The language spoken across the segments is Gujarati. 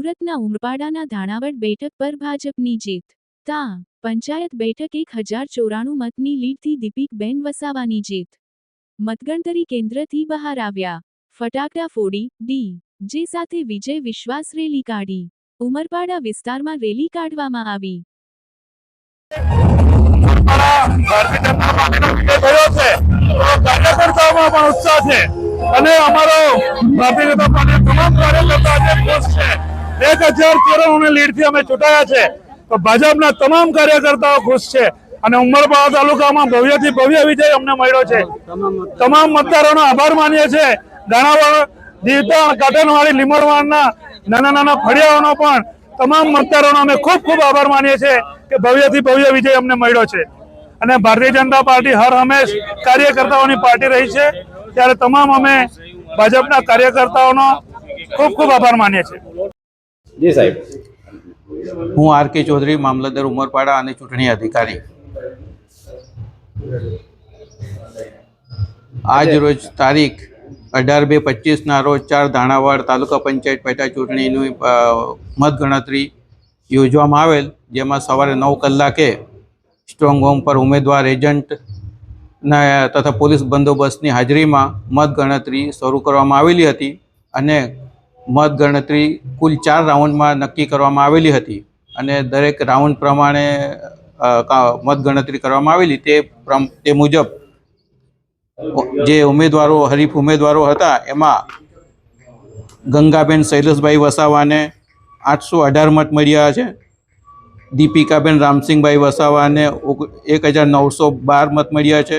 સુરતના ઉમરપાડાના ધાણાવડ બેઠક પર ભાજપની જીત. તા પંચાયત બેઠક 1094 મતની લીડથી દીપિકબેન વસાવાની જીત. મતગણતરી કેન્દ્રથી બહાર આવ્યા. ફટાકડા ફોડી ડી.જે સાથે વિજય વિશ્વાસ રેલી કાઢી. ઉમરપાડા વિસ્તારમાં રેલી કાઢવામાં આવી. કાર્યકર્તાઓમાં પણ ઉત્સાહ છે અને અમારો ભારતીય જનતા પાર્ટી તમામ કાર્યકર્તાઓ આજે ખુશ છે. 1094 લીડથી અમે ચૂંટાયા છે તો ભાજપના તમામ કાર્યકર્તાઓ ખુશ છે અને ઉમરપાડા તાલુકામાં ભવ્યથી ભવ્ય વિજય અમને મળ્યો છે. તમામ મતદારોનો આભાર માનીએ છીએ. ધાણાવડ, દીવતાણ, કાટનવાડી, લીમડવાડના નાના ફળિયાઓનો પણ તમામ મતદારોનો અમે ખૂબ ખૂબ આભાર માનીએ છીએ કે ભવ્યથી ભવ્ય વિજય અમને મળ્યો છે. અને ભારતીય જનતા પાર્ટી હર હંમેશ કાર્યકર્તાઓની પાર્ટી રહી છે, ત્યારે તમામ અમે ભાજપના કાર્યકર્તાઓનો ખૂબ ખૂબ આભાર માનીએ છીએ. જી સાહેબ. હું આર.કે. ચૌધરી, મામલતદાર ઉમરપાડા અને ચૂંટણી અધિકારી. આજ રોજ તારીખ 18/2/25 રોજ 4 ધાણાવડ તાલુકા પંચાયત પેટા ચૂંટણીની મતગણતરી યોજવામાં આવેલ, જેમાં સવારે 9 કલાકે સ્ટ્રોંગ રૂમ પર ઉમેદવાર, એજન્ટ તથા પોલીસ બંદોબસ્તની હાજરીમાં મતગણતરી શરૂ કરવામાં આવેલી હતી અને મતગણતરી કુલ 4 રાઉન્ડમાં નક્કી કરવામાં આવેલી હતી અને દરેક રાઉન્ડ પ્રમાણે મતગણતરી કરવામાં આવેલી. તે મુજબ જે ઉમેદવારો, હરીફ ઉમેદવારો હતા, એમાં ગંગાબેન શૈલેષભાઈ વસાવાને 818 મત મળ્યા છે. દીપિકાબેન રામસિંહભાઈ વસાવાને 1912 મત મળ્યા છે.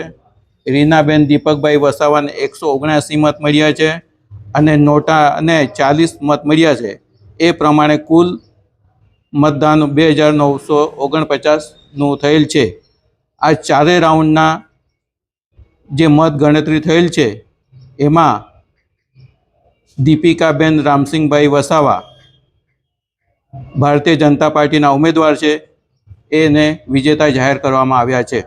રીનાબેન દીપકભાઈ વસાવાને 179 મત મળ્યા છે અને નોટાને 40 મત મળ્યા છે. એ પ્રમાણે કુલ મતદાન 2949નું થયેલ છે. આ ચારેય રાઉન્ડના જે મત ગણતરી થયેલ છે એમાં દીપિકાબેન રામસિંહભાઈ વસાવા ભારતીય જનતા પાર્ટીના ઉમેદવાર છે, એને વિજેતા જાહેર કરવામાં આવ્યા છે.